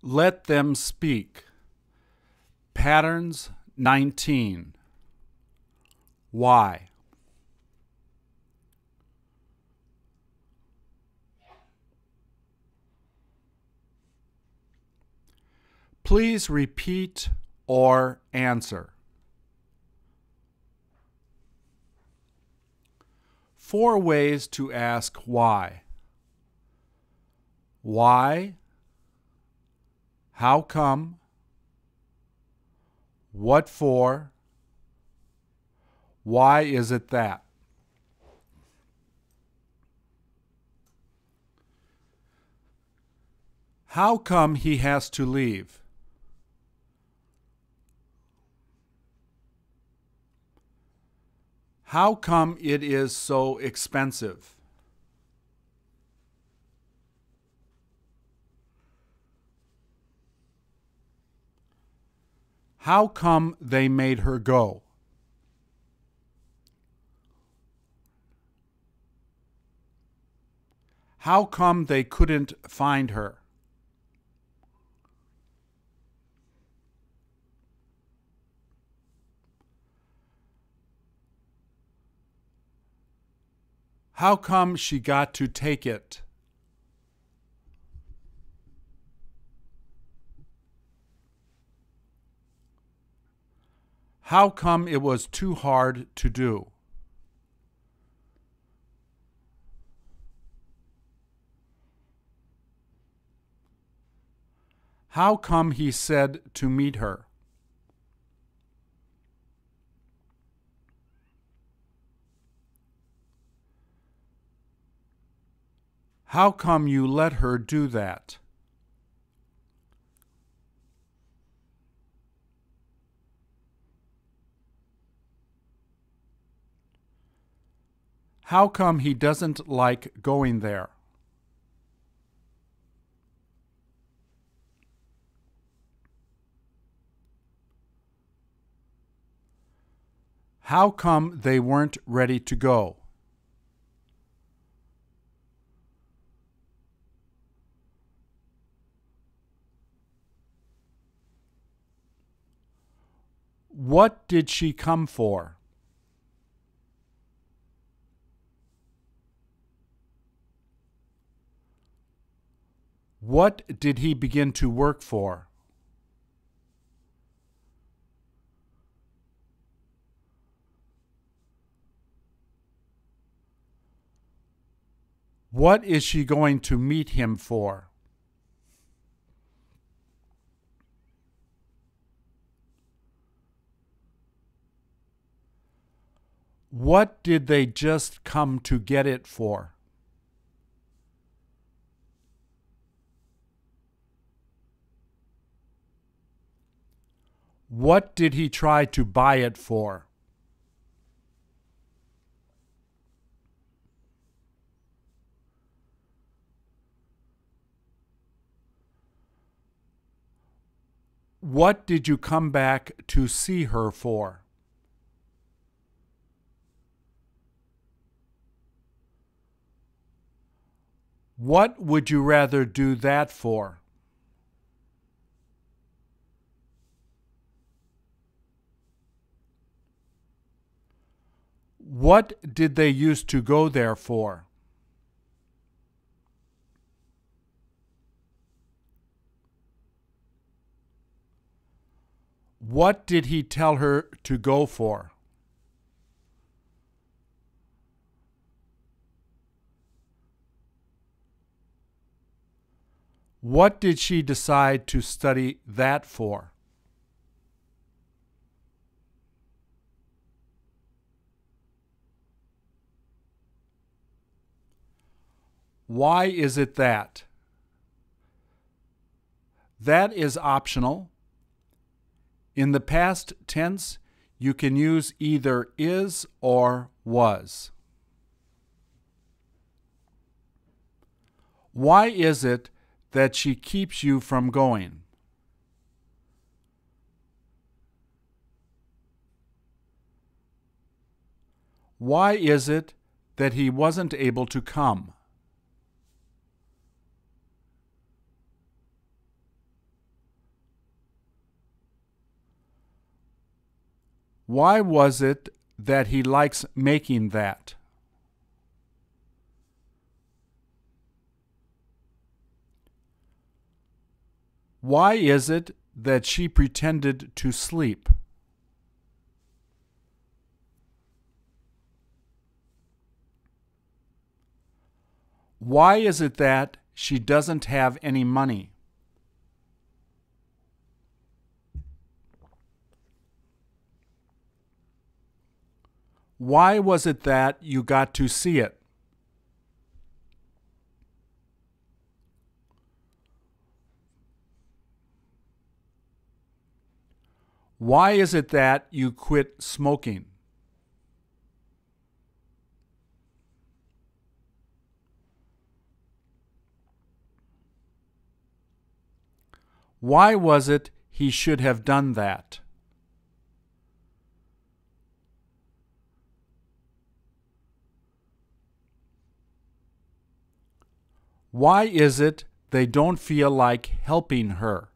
Let them speak. Patterns 19. Why? Please repeat or answer. 4 ways to ask why. Why? How come? What for? Why is it that? How come he has to leave? How come it is so expensive? How come they made her go? How come they couldn't find her? How come she got to take it? How come it was too hard to do? How come he said to meet her? How come you let her do that? How come he doesn't like going there? How come they weren't ready to go? What did she come for? What did he begin to work for? What is she going to meet him for? What did they just come to get it for? What did he try to buy it for? What did you come back to see her for? What would you rather do that for? What did they used to go there for? What did he tell her to go for? What did she decide to study that for? Why is it that? That is optional. In the past tense, you can use either is or was. Why is it that she keeps you from going? Why is it that he wasn't able to come? Why was it that he likes making that? Why is it that she pretended to sleep? Why is it that she doesn't have any money? Why was it that you got to see it? Why is it that you quit smoking? Why was it he should have done that? Why is it they don't feel like helping her?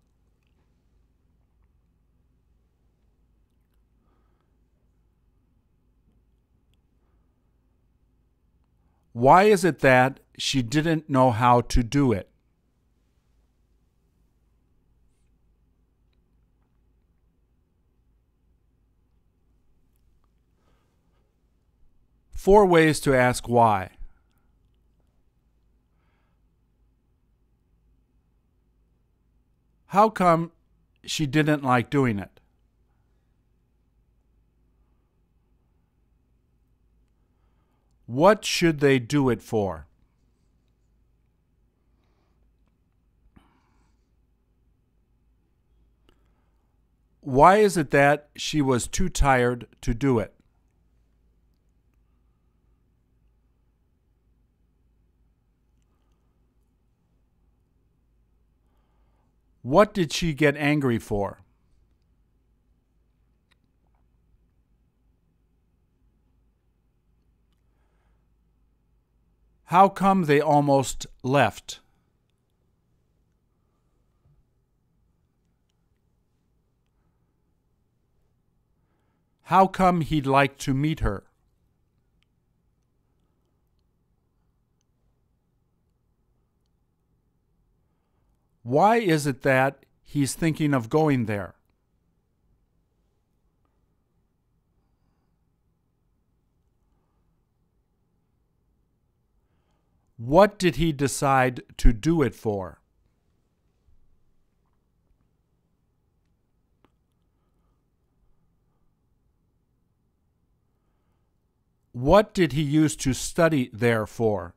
Why is it that she didn't know how to do it? Four ways to ask why. How come she didn't like doing it? What should they do it for? Why is it that she was too tired to do it? What did she get angry for? How come they almost left? How come he'd like to meet her? Why is it that he's thinking of going there? What did he decide to do it for? What did he use to study there for?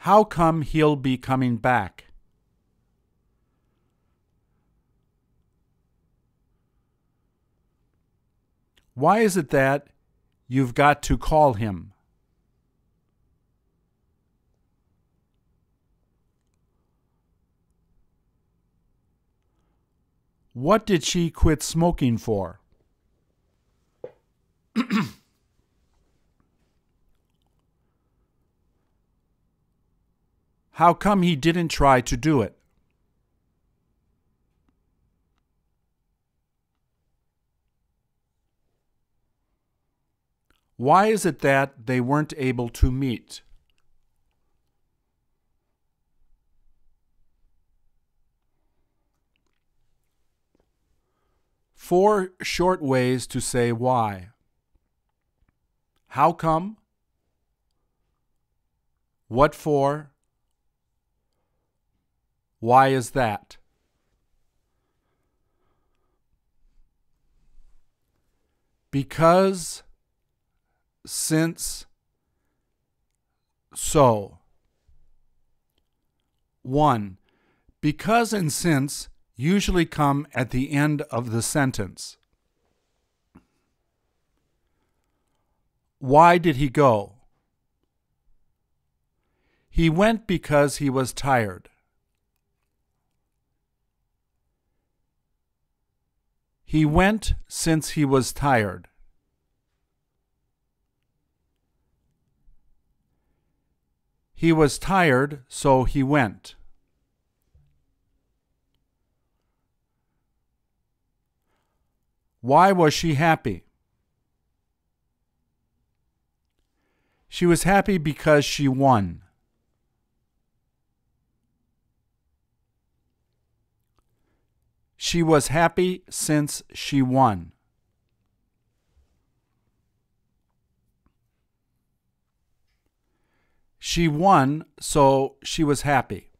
How come he'll be coming back? Why is it that you've got to call him? What did she quit smoking for? How come he didn't try to do it? Why is it that they weren't able to meet? Four short ways to say why. How come? What for? Why is that? Because, since, so. 1. Because and since usually come at the end of the sentence. Why did he go? He went because he was tired. He went since he was tired. He was tired, so he went. Why was she happy? She was happy because she won. She was happy since she won. She won, so she was happy.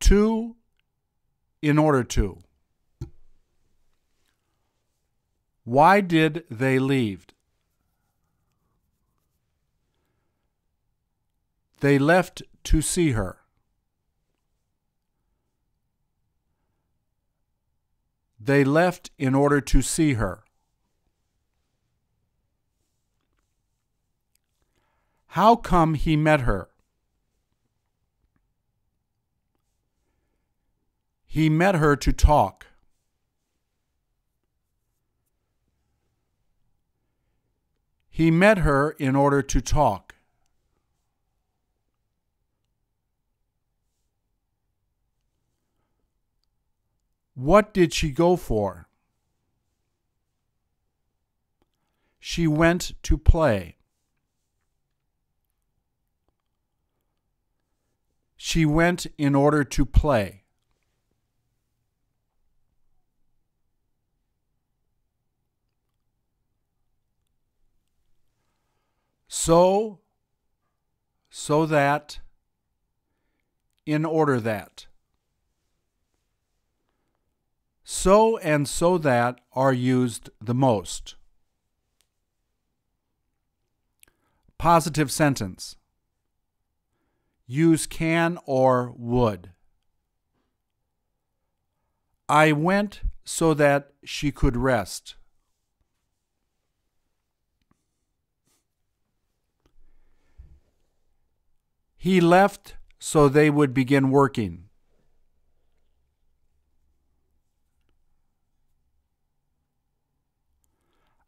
To, in order to. Why did they leave? They left to see her. They left in order to see her. How come he met her? He met her to talk. He met her in order to talk. What did she go for? She went to play. She went in order to play. So that, in order that. So and so that are used the most. Positive sentence. Use can or would. I went so that she could rest. He left so they would begin working.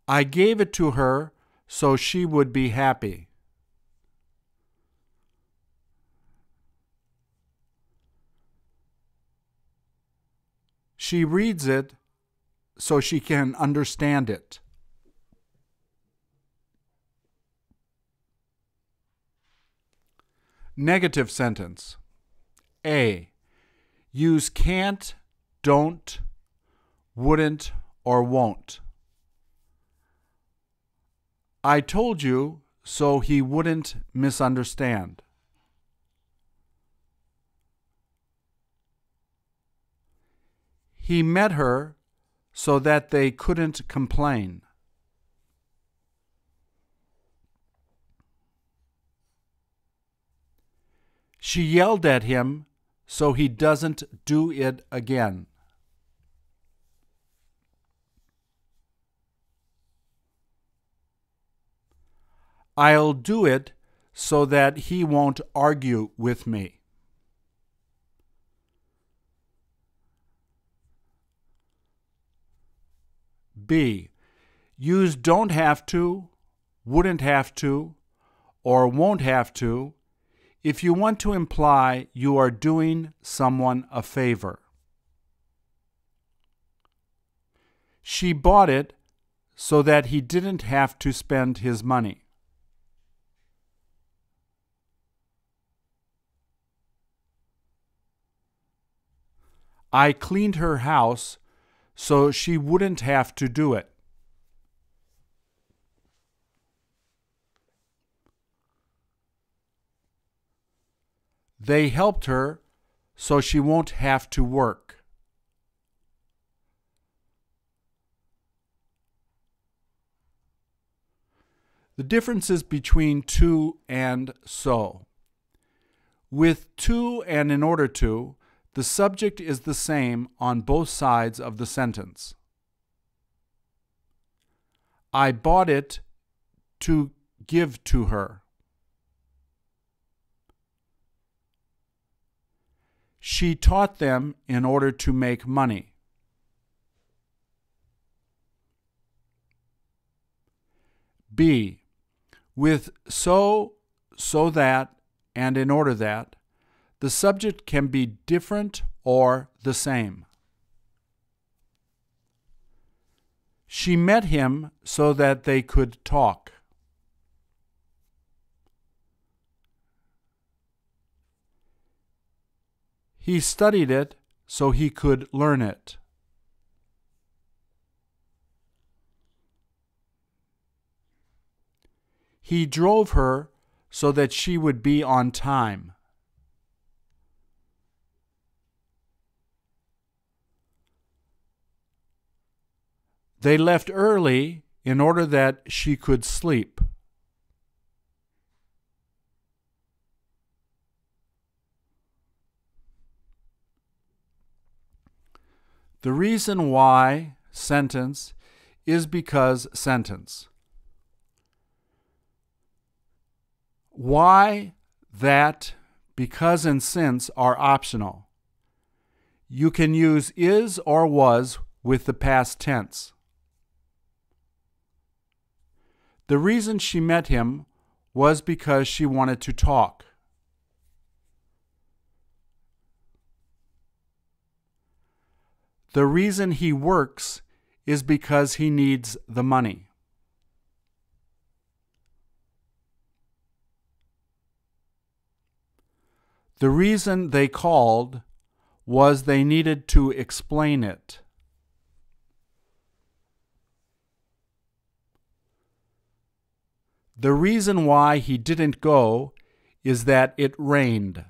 I gave it to her so she would be happy. She reads it so she can understand it. Negative sentence. A. Use can't, don't, wouldn't, or won't. I told you so he wouldn't misunderstand. He met her so that they couldn't complain. She yelled at him so he doesn't do it again. I'll do it so that he won't argue with me. B. Use don't have to, wouldn't have to, or won't have to if you want to imply you are doing someone a favor. She bought it so that he didn't have to spend his money. I cleaned her house so she wouldn't have to do it. They helped her so she won't have to work. The differences between to and so. With to and in order to, the subject is the same on both sides of the sentence. I bought it to give to her. She taught them in order to make money. B. With so that, and in order that, the subject can be different or the same. She met him so that they could talk. He studied it so he could learn it. He drove her so that she would be on time. They left early in order that she could sleep. The reason why sentence is because sentence. Why, that, because, and since are optional. You can use is or was with the past tense. The reason she met him was because she wanted to talk. The reason he works is because he needs the money. The reason they called was they needed to explain it. The reason why he didn't go is that it rained.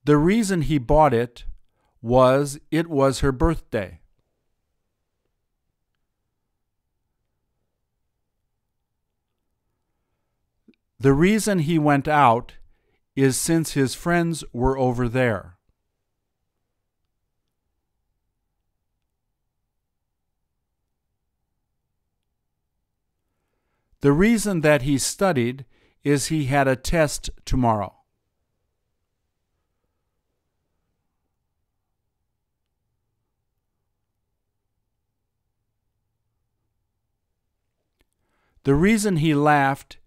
The reason he bought it was her birthday. The reason he went out is since his friends were over there. The reason that he studied is he had a test tomorrow. The reason he laughed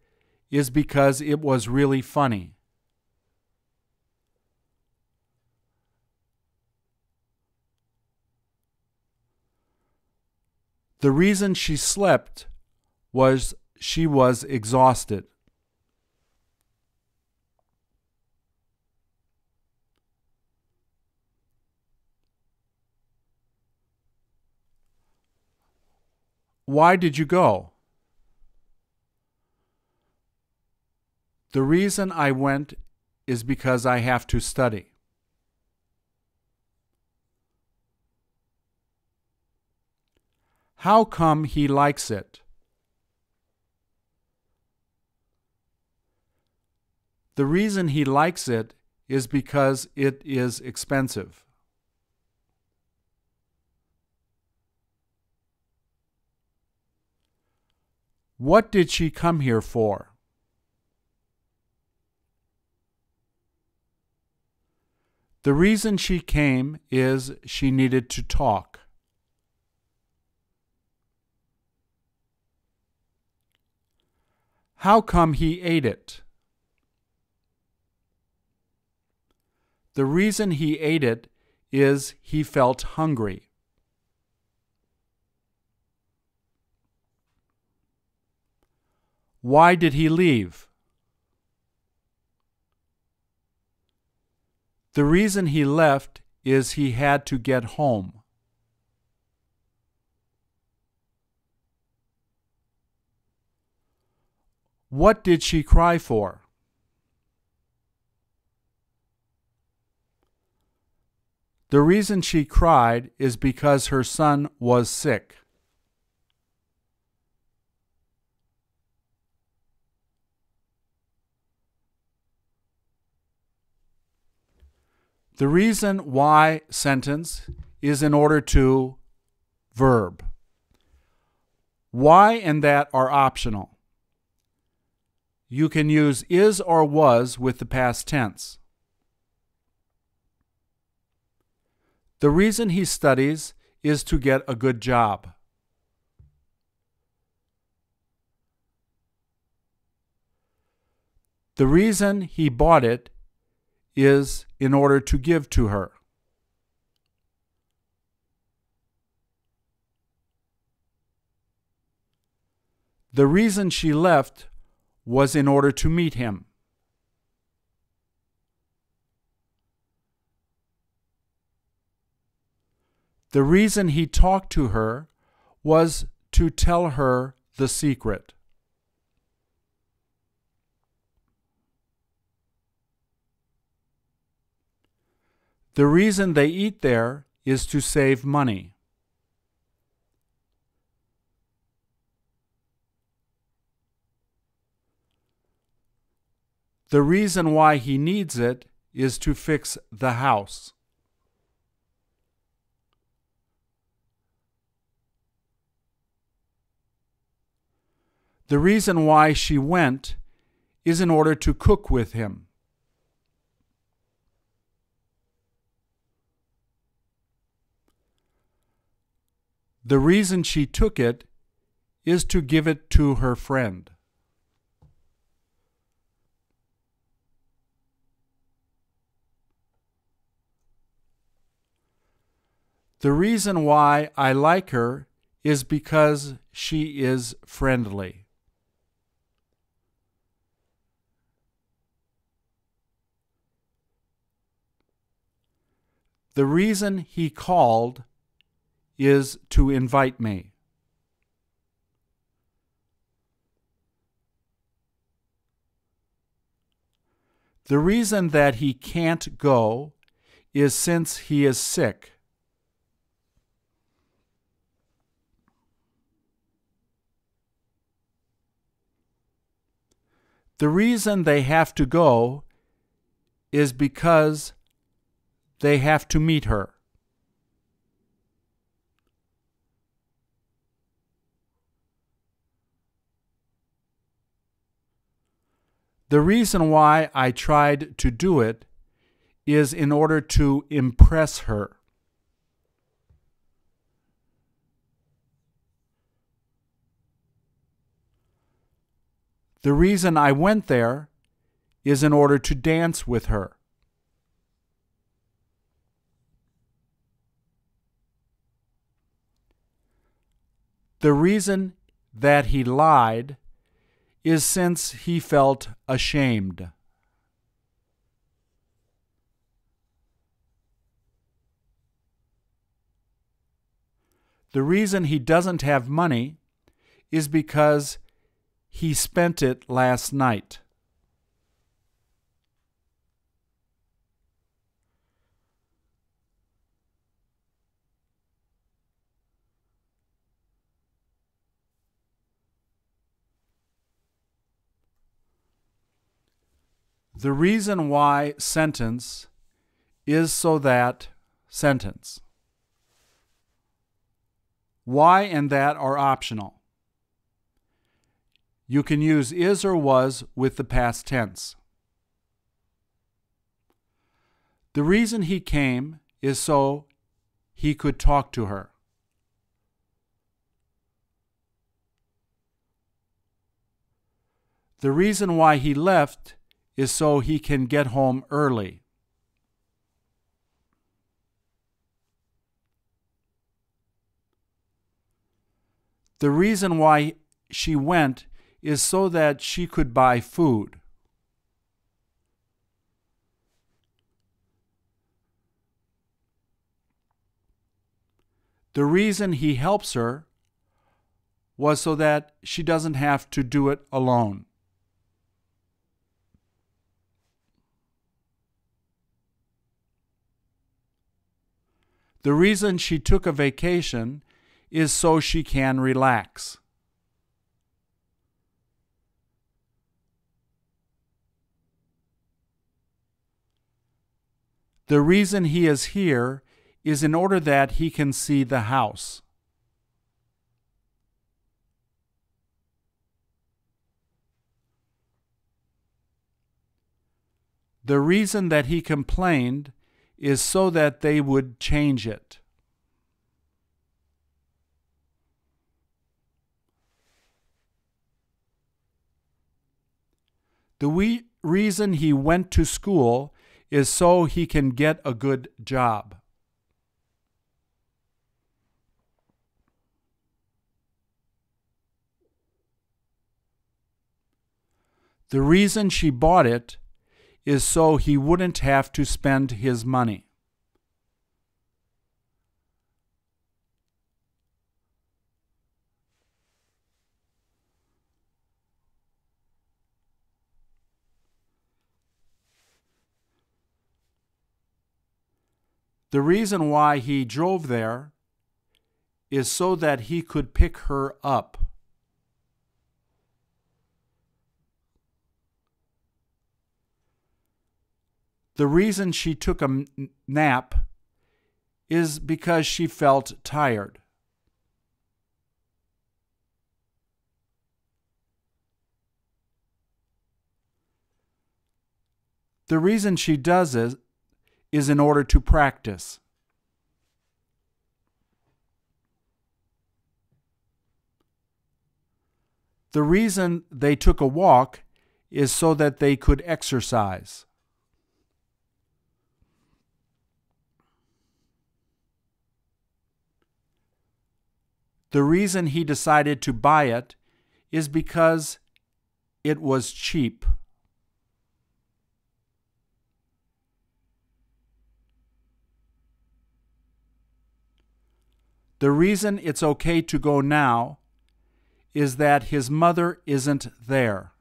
is because it was really funny. The reason she slept was she was exhausted. Why did you go? The reason I went is because I have to study. How come he likes it? The reason he likes it is because it is expensive. What did she come here for? The reason she came is she needed to talk. How come he ate it? The reason he ate it is he felt hungry. Why did he leave? The reason he left is he had to get home. What did she cry for? The reason she cried is because her son was sick. The reason why sentence is in order to verb. Why and that are optional. You can use is or was with the past tense. The reason he studies is to get a good job. The reason he bought it is in order to give to her. The reason she left was in order to meet him. The reason he talked to her was to tell her the secret. The reason they eat there is to save money. The reason why he needs it is to fix the house. The reason why she went is in order to cook with him. The reason she took it is to give it to her friend. The reason why I like her is because she is friendly. The reason he called is to invite me. The reason that he can't go is since he is sick. The reason they have to go is because they have to meet her. The reason why I tried to do it is in order to impress her. The reason I went there is in order to dance with her. The reason that he lied is since he felt ashamed. The reason he doesn't have money is because he spent it last night. The reason why sentence is so that sentence. Why and that are optional. You can use is or was with the past tense. The reason he came is so he could talk to her. The reason why he left is so he can get home early. The reason why she went is so that she could buy food. The reason he helps her was so that she doesn't have to do it alone. The reason she took a vacation is so she can relax. The reason he is here is in order that he can see the house. The reason that he complained is so that they would change it. The reason he went to school is so he can get a good job. The reason she bought it is so he wouldn't have to spend his money. The reason why he drove there is so that he could pick her up. The reason she took a nap is because she felt tired. The reason she does it is in order to practice. The reason they took a walk is so that they could exercise. The reason he decided to buy it is because it was cheap. The reason it's okay to go now is that his mother isn't there.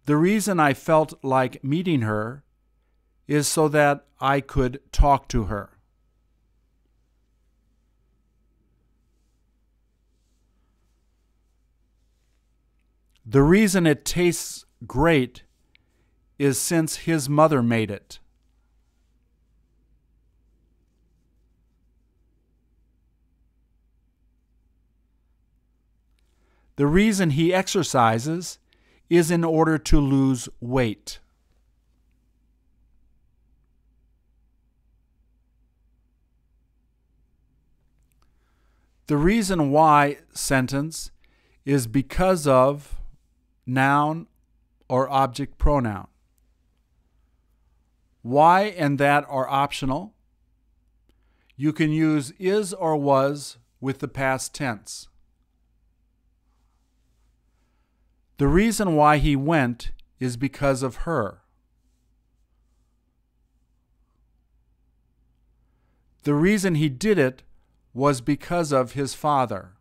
The reason I felt like meeting her is so that I could talk to her. The reason it tastes great is since his mother made it. The reason he exercises is in order to lose weight. The reason why sentence is because of noun or object pronoun. Why and that are optional. You can use is or was with the past tense. The reason why he went is because of her. The reason he did it was because of his father.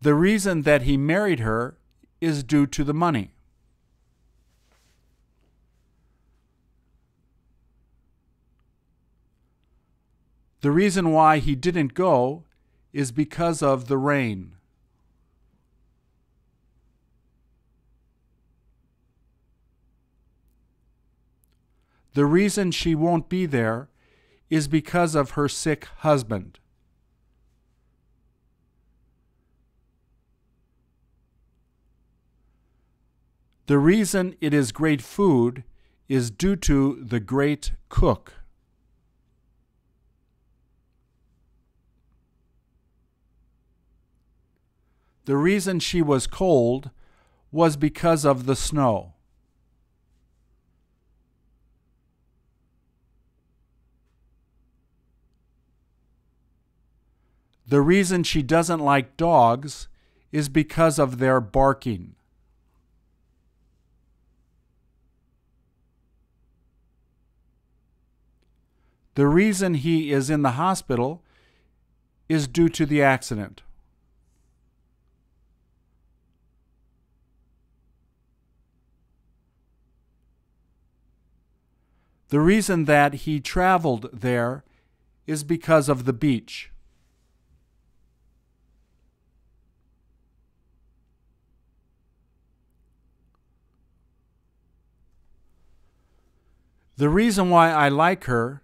The reason that he married her is due to the money. The reason why he didn't go is because of the rain. The reason she won't be there is because of her sick husband. The reason it is great food is due to the great cook. The reason she was cold was because of the snow. The reason she doesn't like dogs is because of their barking. The reason he is in the hospital is due to the accident. The reason that he traveled there is because of the beach. The reason why I like her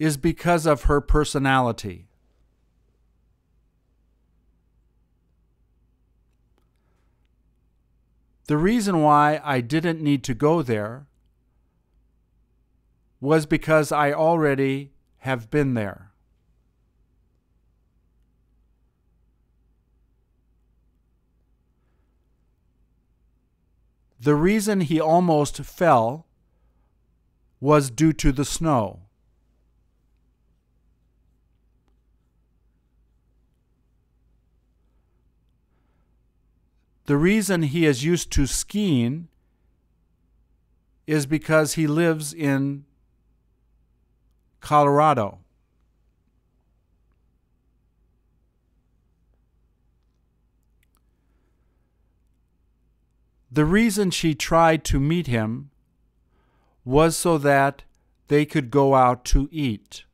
is because of her personality. The reason why I didn't need to go there was because I already have been there. The reason he almost fell was due to the snow. The reason he is used to skiing is because he lives in Colorado. The reason she tried to meet him was so that they could go out to eat.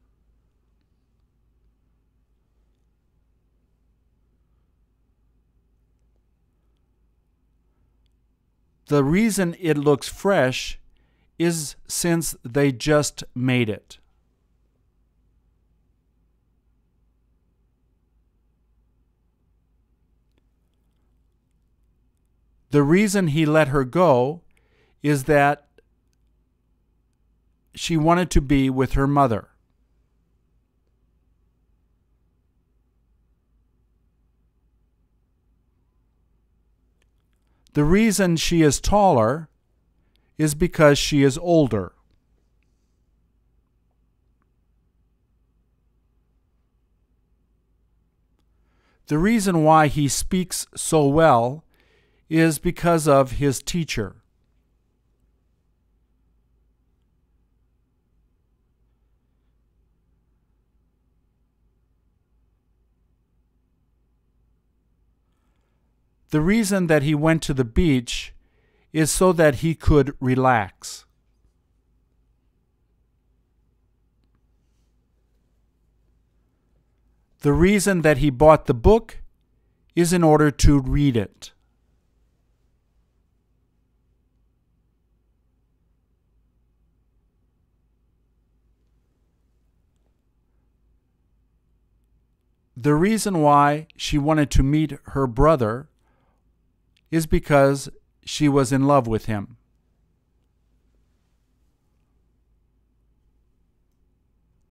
The reason it looks fresh is since they just made it. The reason he let her go is that she wanted to be with her mother. The reason she is taller is because she is older. The reason why he speaks so well is because of his teacher. The reason that he went to the beach is so that he could relax. The reason that he bought the book is in order to read it. The reason why she wanted to meet her brother is because she was in love with him.